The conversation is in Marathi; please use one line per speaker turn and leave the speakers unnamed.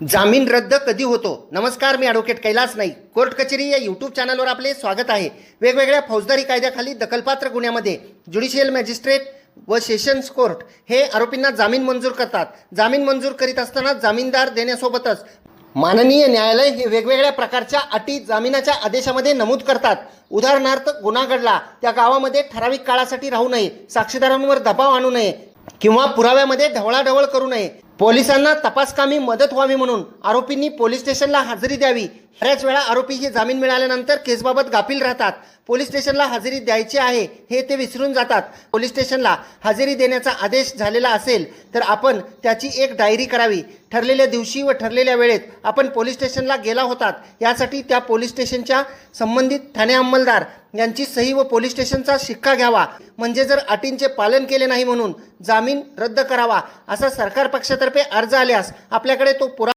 जामीन रद्द कधी होतो? नमस्कार, मी ॲडव्होकेट कैलास नाईक. कोर्ट कचेरी या यूट्यूब चॅनलवर आपले स्वागत आहे. वेगवेगळ्या फौजदारी कायद्याखाली दखलपात्र गुन्ह्यामध्ये ज्युडिशियल मॅजिस्ट्रेट व सेशन्स कोर्ट हे आरोपींना जामीन मंजूर करतात. जामीन मंजूर करीत असताना जामीनदार देण्यासोबतच माननीय न्यायालय हे वेगवेगळ्या प्रकारच्या अटी जामिनाच्या आदेशामध्ये नमूद करतात. उदाहरणार्थ, गुन्हा घडला त्या गावामध्ये ठराविक काळासाठी राहू नये, साक्षीदारांवर दबाव आणू नये किंवा पुराव्यामध्ये ढवळाढवळ करू नये, पोलिसांना तपासकामी मदत व्हावी म्हणून आरोपींनी पोलीस स्टेशनला हजेरी द्यावी. बऱ्याच वेळा आरोपी हे जामीन मिळाल्यानंतर केसबाबत गाफील राहतात. पोलीस स्टेशनला हजेरी द्यायची आहे हे ते विसरून जातात. पोलीस स्टेशनला हजेरी देण्याचा आदेश झालेला असेल तर आपण त्याची एक डायरी करावी. ठरलेल्या दिवशी व ठरलेल्या वेळेत आपण पोलीस स्टेशनला गेला होतात यासाठी त्या पोलीस स्टेशनच्या संबंधित ठाणे अंमलदार यांची सही व पोलीस स्टेशनचा शिक्का घ्यावा. म्हणजे जर अटींचे पालन केले नाही म्हणून जामीन रद्द करावा असा सरकार पक्षातर्फे अर्ज आल्यास आपल्याकडे तो पुरावा